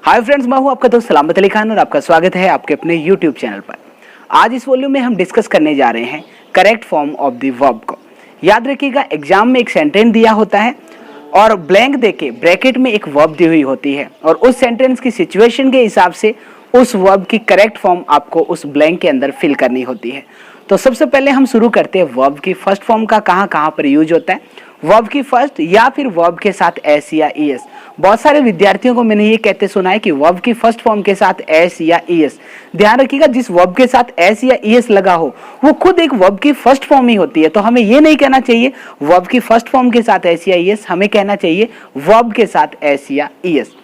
Hi friends, मैं हूं आपका दोस्त सलामत अली खान और आपका स्वागत है आपके अपने यूट्यूब चैनल पर। आज इस वॉल्यूम में हम डिस्कस करने जा रहे हैं correct form of the verb को। याद रखिएगा, एग्जाम में एक सेंटेंस दिया होता है और ब्लैंक देके ब्रैकेट में एक वर्ब दी हुई होती है और उस सेंटेंस की सिचुएशन के हिसाब से उस वर्ब की करेक्ट फॉर्म आपको उस ब्लैंक के अंदर फिल करनी होती है। तो सबसे पहले हम शुरू करते हैं वर्ब की फर्स्ट फॉर्म का कहाँ पर यूज होता है। वर्ब की फर्स्ट या फिर वर्ब के साथ एस या ईएस। बहुत सारे विद्यार्थियों को मैंने ये कहते सुना है कि वर्ब की फर्स्ट फॉर्म के साथ एस या ईएस। ध्यान रखिएगा, जिस वर्ब के साथ एस या ईएस लगा हो वो खुद एक वर्ब की फर्स्ट फॉर्म ही होती है। तो हमें ये नहीं कहना चाहिए वर्ब की फर्स्ट फॉर्म के साथ एस या ईएस, हमें कहना चाहिए वर्ब के साथ एस या ईएस।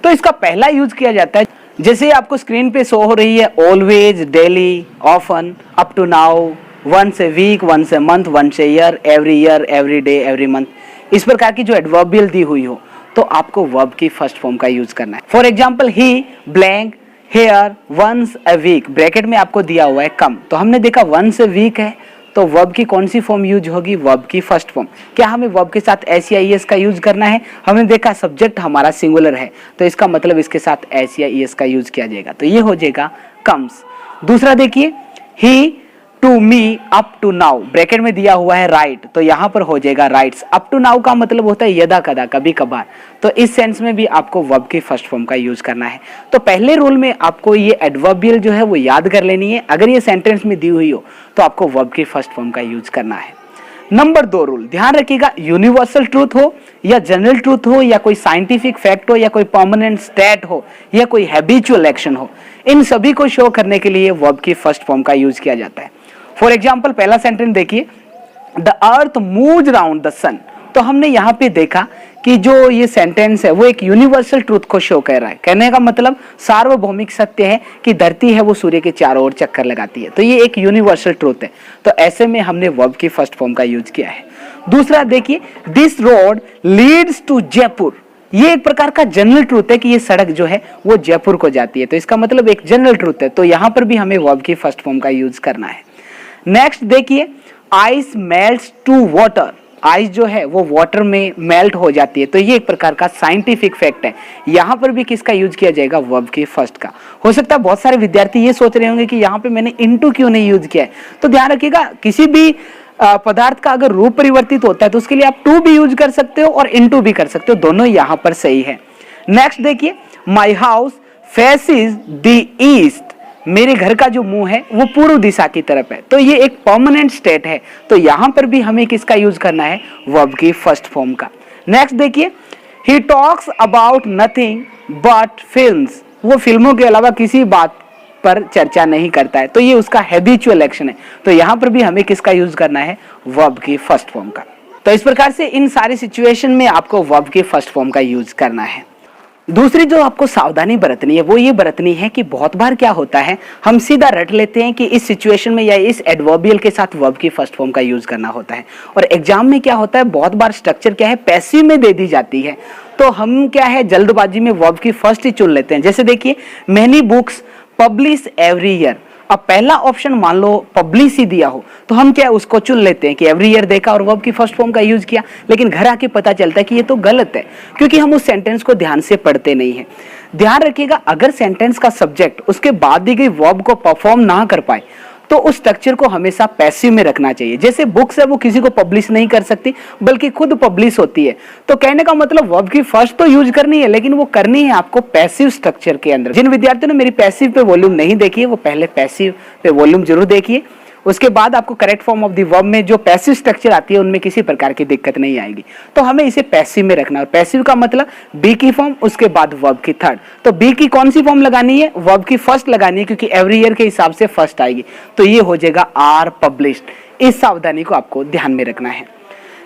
तो इसका पहला यूज किया जाता है, जैसे आपको स्क्रीन पे शो हो रही है, always, daily, often, up to now, once a week, once a month, once a year, every day, every month. इस प्रकार की जो एडवर्बियल दी हुई हो तो आपको वर्ब की फर्स्ट फॉर्म का यूज करना है। For example, he blank here once a week, bracket में आपको दिया हुआ है कम। तो हमने देखा वंस ए वीक है तो वर्ब की कौन सी फॉर्म यूज होगी? वर्ब की फर्स्ट फॉर्म। क्या हमें वर्ब के साथ एस या ईएस का यूज करना है? हमने देखा सब्जेक्ट हमारा सिंगुलर है तो इसका मतलब इसके साथ एस या ईएस का यूज किया जाएगा, तो ये हो जाएगा कम्स। दूसरा देखिए, he to me up to now, bracket में दिया हुआ है राइट, तो यहां पर हो जाएगा राइट्स। अप टू नाउ का मतलब होता है यदा कदा, कभी कभार। तो इस सेंस में भी आपको वर्ब की फर्स्ट फॉर्म का यूज करना है। तो पहले रूल में आपको ये एडवर्बियल जो है वो याद कर लेनी है। अगर ये सेंटेंस में दी हुई हो तो आपको वर्ब की फर्स्ट फॉर्म का यूज करना है। नंबर 2 रूल, ध्यान रखिएगा, यूनिवर्सल ट्रूथ हो या जनरल ट्रूथ हो या कोई साइंटिफिक फैक्ट हो या कोई परमानेंट स्टेट हो या कोई हैबिचुअल एक्शन हो, इन सभी को शो करने के लिए वर्ब की फर्स्ट फॉर्म का यूज किया जाता है। फॉर एग्जाम्पल, पहला सेंटेंस देखिए, the earth moves around the sun. तो हमने यहाँ पे देखा कि जो ये सेंटेंस है वो एक यूनिवर्सल ट्रूथ को शो कर रहा है। कहने का मतलब सार्वभौमिक सत्य है कि धरती है वो सूर्य के चारों ओर चक्कर लगाती है, तो ये एक यूनिवर्सल ट्रूथ है। तो ऐसे में हमने वर्ब की फर्स्ट फॉर्म का यूज किया है। दूसरा देखिए, this road leads to Jaipur, ये एक प्रकार का जनरल ट्रूथ है कि ये सड़क जो है वो जयपुर को जाती है, तो इसका मतलब एक जनरल ट्रूथ है। तो यहाँ पर भी हमें वर्ब की फर्स्ट फॉर्म का यूज करना है। नेक्स्ट देखिए, ice melts to water, ice जो है वो वाटर में मेल्ट हो जाती है, तो ये एक प्रकार का साइंटिफिक फैक्ट है। यहाँ पर भी किसका यूज किया जाएगा? वर्ब की फर्स्ट का। हो सकता है बहुत सारे विद्यार्थी ये सोच रहे होंगे कि यहाँ पे मैंने इनटू क्यों नहीं यूज किया है। तो ध्यान रखिएगा, किसी भी पदार्थ का अगर रूप परिवर्तित होता है तो उसके लिए आप टू भी यूज कर सकते हो और इनटू भी कर सकते हो, दोनों यहाँ पर सही है। नेक्स्ट देखिए, my house faces the east, मेरे घर का जो मुंह है वो पूर्व दिशा की तरफ है, तो ये एक परमानेंट स्टेट है। तो यहां पर भी हमें किसका यूज करना है? वर्ब की फर्स्ट फॉर्म का। नेक्स्ट देखिए, he talks about nothing but films, वो फिल्मों के अलावा किसी बात पर चर्चा नहीं करता है, तो ये उसका हैबिचुअल एक्शन है। तो यहां पर भी हमें किसका यूज करना है? वर्ब की फर्स्ट फॉर्म का। तो इस प्रकार से इन सारी सिचुएशन में आपको वर्ब की फर्स्ट फॉर्म का यूज करना है। दूसरी जो आपको सावधानी बरतनी है वो ये बरतनी है कि बहुत बार क्या होता है, हम सीधा रट लेते हैं कि इस सिचुएशन में या इस एडवर्बियल के साथ वर्ब की फर्स्ट फॉर्म का यूज करना होता है, और एग्जाम में क्या होता है, बहुत बार स्ट्रक्चर क्या है, पैसिव में दे दी जाती है। तो हम क्या है, जल्दबाजी में वर्ब की फर्स्ट ही चुन लेते हैं। जैसे देखिए, many books publish every year. अब पहला ऑप्शन मान लो पब्लिश ही दिया हो तो हम क्या उसको चुन लेते हैं कि एवरी ईयर देखा और वर्ब की फर्स्ट फॉर्म का यूज किया, लेकिन घर आके पता चलता है कि ये तो गलत है क्योंकि हम उस सेंटेंस को ध्यान से पढ़ते नहीं है। ध्यान रखिएगा, अगर सेंटेंस का सब्जेक्ट उसके बाद दी गई वर्ब को परफॉर्म ना कर पाए तो उस स्ट्रक्चर को हमेशा पैसिव में रखना चाहिए। जैसे बुक्स है वो किसी को पब्लिश नहीं कर सकती बल्कि खुद पब्लिश होती है, तो कहने का मतलब वर्ब की फर्स्ट तो यूज करनी है लेकिन वो करनी है आपको पैसिव स्ट्रक्चर के अंदर। जिन विद्यार्थियों ने मेरी पैसिव पे वॉल्यूम नहीं देखी है वो पहले पैसिव पे वॉल्यूम जरूर देखिए, उसके बाद आपको correct form of the verb में जो पैसिव स्ट्रक्चर आती है उनमें किसी प्रकार की दिक्कत नहीं आएगी। तो हमें इसे पैसिव में रखना है, और पैसिव का मतलब बी की फॉर्म उसके बाद वर्ब की थर्ड। तो बी की कौन सी फॉर्म लगानी है? वर्ब की फर्स्ट लगानी है क्योंकि एवरी ईयर के हिसाब से फर्स्ट आएगी, तो ये हो जाएगा आर पब्लिश्ड। इस सावधानी को आपको ध्यान में रखना है।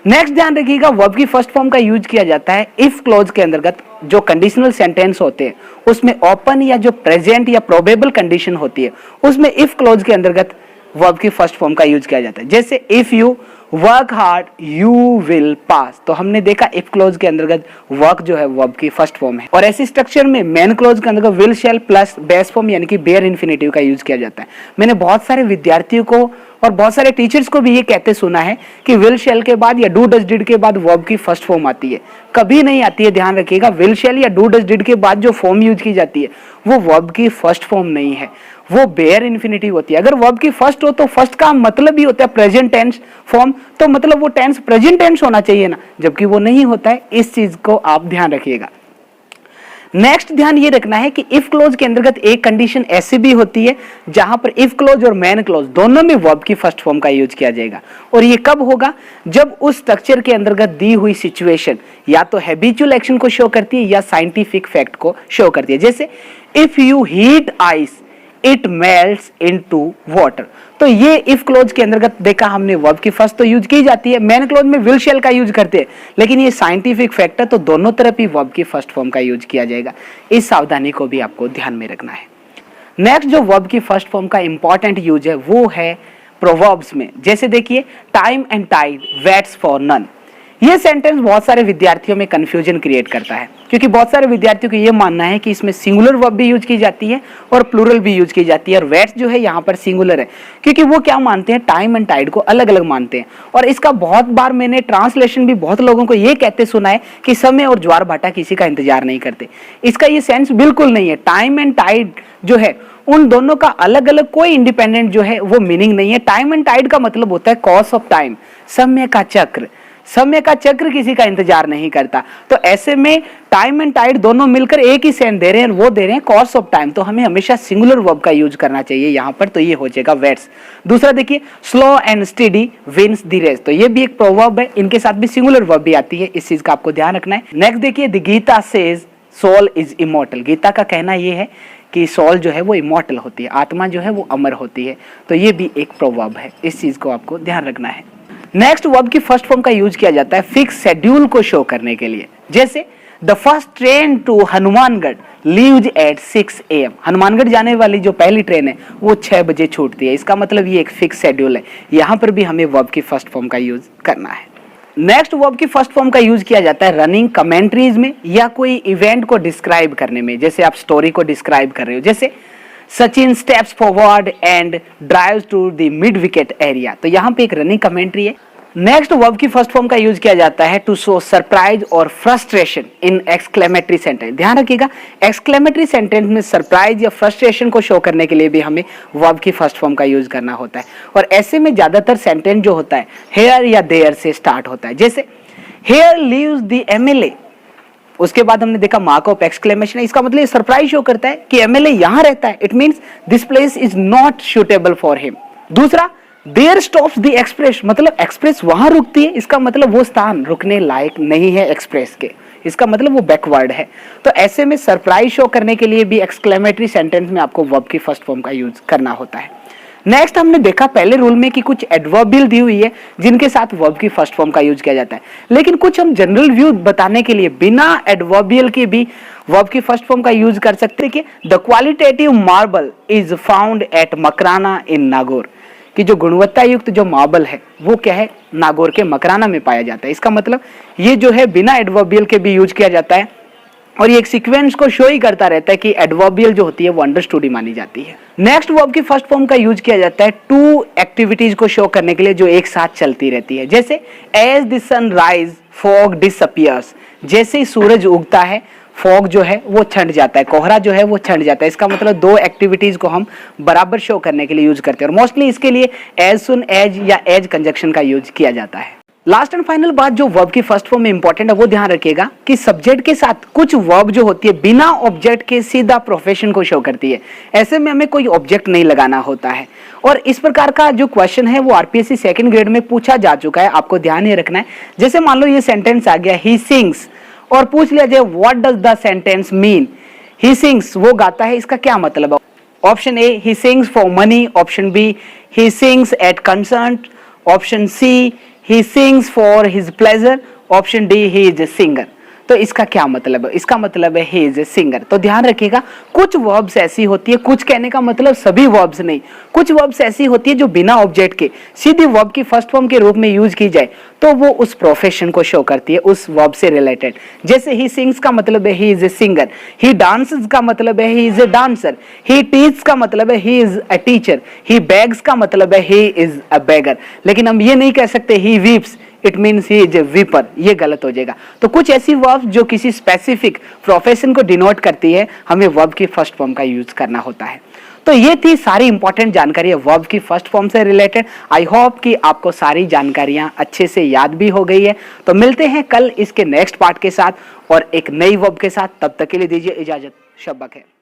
नेक्स्ट ध्यान रखिएगा, वर्ब की फर्स्ट फॉर्म का यूज किया जाता है इफ क्लॉज के अंतर्गत। जो कंडीशनल सेंटेंस होते हैं उसमें ओपन या जो प्रेजेंट या प्रोबेबल कंडीशन होती है उसमें इफ क्लॉज के अंतर्गत वर्ब की फर्स्ट फॉर्म का यूज किया जाता है। जैसे if you work hard you will pass. तो हमने देखा इफ क्लोज के अंतर्गत वर्क जो है वर्ब की फर्स्ट फॉर्म है, और ऐसे स्ट्रक्चर में मेन क्लोज के अंतर्गत will shell plus base form यानी कि बेयर इन्फिनेटिव का यूज किया जाता है। मैंने बहुत सारे विद्यार्थियों को और बहुत सारे टीचर्स को भी ये कहते सुना है कि विल शैल के बाद या डू डज डिड के बाद वर्ब की फर्स्ट फॉर्म आती है। कभी नहीं आती है, ध्यान रखिएगा। विल शैल या डू डज डिड के बाद जो फॉर्म यूज की जाती है वो वर्ब की फर्स्ट फॉर्म नहीं है, वो बेयर इन्फिनिटिव होती है। अगर वर्ब की फर्स्ट हो तो फर्स्ट का मतलब ही होता है प्रेजेंट टेंस फॉर्म, तो मतलब वो टेंस प्रेजेंट टेंस होना चाहिए ना, जबकि वो नहीं होता है। इस चीज को आप ध्यान रखिएगा। नेक्स्ट ध्यान ये रखना है कि इफ क्लोज के अंतर्गत एक कंडीशन ऐसी भी होती है जहां पर इफ क्लोज और मैन क्लोज दोनों में वर्ब की फर्स्ट फॉर्म का यूज किया जाएगा, और ये कब होगा? जब उस स्ट्रक्चर के अंतर्गत दी हुई सिचुएशन या तो हैबिचुअल एक्शन को शो करती है या साइंटिफिक फैक्ट को शो करती है। जैसे if you heat ice it melts into water. तो ये इफ क्लोज के अंतर्गत देखा हमने वर्ब की फर्स्ट तो यूज की जाती है, मैन क्लोज में विल शैल का यूज करते हैं, लेकिन ये साइंटिफिक फैक्ट है तो दोनों तरफ ही वर्ब की फर्स्ट फॉर्म का यूज किया जाएगा। इस सावधानी को भी आपको ध्यान में रखना है। नेक्स्ट जो वर्ब की फर्स्ट फॉर्म का इंपॉर्टेंट यूज है वो है प्रोवर्ब्स में। जैसे देखिए time and tide waits for none. ये सेंटेंस बहुत सारे विद्यार्थियों में कंफ्यूजन क्रिएट करता है, क्योंकि बहुत सारे विद्यार्थियों को ये मानना है कि इसमें सिंगुलर वर्ब भी यूज की जाती है और प्लूरल भी यूज की जाती है, और वेट्स जो है यहाँ पर सिंगुलर है, क्योंकि वो क्या मानते हैं, टाइम एंड टाइड को अलग अलग मानते हैं। और इसका बहुत बार मैंने ट्रांसलेशन भी बहुत लोगों को ये कहते सुना है कि समय और ज्वार भाटा किसी का इंतजार नहीं करते। इसका ये सेंस बिल्कुल नहीं है। टाइम एंड टाइड जो है उन दोनों का अलग अलग कोई इंडिपेंडेंट जो है वो मीनिंग नहीं है। टाइम एंड टाइड का मतलब होता है कॉर्स ऑफ टाइम, समय का चक्र। समय का चक्र किसी का इंतजार नहीं करता, तो ऐसे में टाइम एंड टाइड दोनों मिलकर एक ही सेंस दे रहे हैं, वो दे रहे हैं कॉर्स ऑफ टाइम। तो हमें हमेशा सिंगुलर वर्ब का यूज करना चाहिए यहाँ पर, तो ये हो जाएगा वेट्स। दूसरा देखिए slow and steady wins the race. तो ये भी एक प्रोवर्ब है, इनके साथ भी सिंगुलर वर्ब भी आती है, इस चीज का आपको ध्यान रखना है। नेक्स्ट देखिए the Gita says soul is immortal. Gita का कहना ये है कि सोल जो है वो इमॉर्टल होती है, आत्मा जो है वो अमर होती है। तो ये भी एक प्रोवर्ब है, इस चीज को आपको ध्यान रखना है। नेक्स्ट वर्ब की फर्स्ट फॉर्म का यूज किया जाता है फिक्स शेड्यूल को शो करने के लिए। जैसे the first train to Hanumangarh leaves at 6 AM। Hanumangarh जाने वाली जो पहली ट्रेन है वो 6 बजे छूटती है। इसका मतलब ये एक फिक्स शेड्यूल है। यहाँ पर भी हमें वर्ब की फर्स्ट फॉर्म का यूज करना है। नेक्स्ट वर्ब की फर्स्ट फॉर्म का यूज किया जाता है रनिंग कमेंट्रीज में या कोई इवेंट को डिस्क्राइब करने में। जैसे आप स्टोरी को डिस्क्राइब कर रहे हो, जैसे Sachin steps forward and drives to the mid wicket area. तो यहाँ पे एक रनिंग कमेंट्री है। नेक्स्ट वर्ब की फर्स्ट फॉर्म का यूज किया जाता है टू शो सरप्राइज और फ्रस्ट्रेशन इन एक्सक्लेमेटरी सेंटेंस। ध्यान रखिएगा, एक्सक्लेमेटरी सेंटेंस में सरप्राइज या फ्रस्ट्रेशन को शो करने के लिए भी हमें वर्ब की फर्स्ट फॉर्म का यूज करना होता है। और ऐसे में ज्यादातर सेंटेंस जो होता है हेयर या देयर से स्टार्ट होता है। जैसे हेयर लीव्स द MLA, उसके बाद हमने देखा मार्क ऑफ एक्सक्लेमेशन है। इसका मतलब सरप्राइज शो करता है कि MLA यहां रहता है, it means this place is not suitable for him. दूसरा देयर स्टॉप्स द एक्सप्रेस, मतलब एक्सप्रेस वहां रुकती है, इसका मतलब वो स्थान रुकने लायक नहीं है एक्सप्रेस के, इसका मतलब वो बैकवर्ड है। तो ऐसे में सरप्राइज शो करने के लिए भी एक्सक्लेमेटरी सेंटेंस में आपको वर्ब की फर्स्ट फॉर्म का यूज करना होता है। नेक्स्ट हमने देखा पहले रूल में कि कुछ एडवर्बियल दी हुई है जिनके साथ वर्ब की फर्स्ट फॉर्म का यूज किया जाता है, लेकिन कुछ हम जनरल व्यू बताने के लिए बिना एडवर्बियल के भी वर्ब की फर्स्ट फॉर्म का यूज कर सकते हैं कि the qualitative marble is found at Makrana in Nagaur, कि जो गुणवत्ता युक्त जो मार्बल है वो क्या है, नागौर के मकराना में पाया जाता है। इसका मतलब ये जो है बिना एडवर्बियल के भी यूज किया जाता है, और ये एक सीक्वेंस को शो ही करता रहता है कि एडवर्बियल जो होती है वो अंडरस्टूड ही मानी जाती है। नेक्स्ट वर्ब की फर्स्ट फॉर्म का यूज किया जाता है टू एक्टिविटीज को शो करने के लिए जो एक साथ चलती रहती है। जैसे as the sun rise fog disappears, जैसे ही सूरज उगता है फॉग जो है वो छंट जाता है, कोहरा जो है वो छंट जाता है। इसका मतलब दो एक्टिविटीज को हम बराबर शो करने के लिए यूज करते हैं, और मोस्टली इसके लिए एज सुन एज या एज कंजक्शन का यूज किया जाता है। लास्ट एंड फाइनल बात जो वर्ब की फर्स्ट फॉर्म में इंपॉर्टेंट है वो ध्यान रखिएगा कि सब्जेक्ट के साथ कुछ वर्ब जो होती है बिना ऑब्जेक्ट के सीधा प्रोफेशन को शो करती है। ऐसे में हमें कोई ऑब्जेक्ट नहीं लगाना होता है, और इस प्रकार का जो क्वेश्चन है वो आरपीएससी सेकंड ग्रेड में पूछा जा चुका है, आपको ध्यान ये रखना है। जैसे मान लो ये सेंटेंस आ गया ही सिंग्स, और पूछ लिया जाए what does the sentence mean. He sings वो गाता है, इसका क्या मतलब है? Option A he sings for money, option B he sings at concert, option C he sings for his pleasure, option D he is a singer। तो इसका क्या मतलब है? इसका मतलब है ही इज ए सिंगर। तो ध्यान रखिएगा, कुछ वर्ब्स ऐसी होती है, कुछ कहने का मतलब सभी वर्ब्स नहीं, कुछ वर्ब्स ऐसी होती है जो बिना ऑब्जेक्ट के सीधी वर्ब की फर्स्ट फॉर्म के रूप में यूज की जाए तो वो उस प्रोफेशन को शो करती है, उस वर्ब से रिलेटेड। जैसे ही सिंग्स का मतलब है ही is a singer, he dances का मतलब है ही is a dancer, he teach का मतलब है he is a teacher, he bags का मतलब है ही इज अ बैगर। लेकिन हम ये नहीं कह सकते he weeps, it means he is a weeper, ये गलत हो जाएगा। तो कुछ ऐसी वर्ब जो किसी स्पेसिफिक प्रोफेशन को डिनोट करती है, हमें वर्ब की फर्स्ट फॉर्म का यूज करना होता है। तो ये थी सारी इंपॉर्टेंट जानकारी है वर्ब की फर्स्ट फॉर्म से रिलेटेड। आई होप कि आपको सारी जानकारियां अच्छे से याद भी हो गई है। तो मिलते हैं कल इसके नेक्स्ट पार्ट के साथ और एक नई वर्ब के साथ। तब तक के लिए दीजिए इजाजत। शब्बा खैर।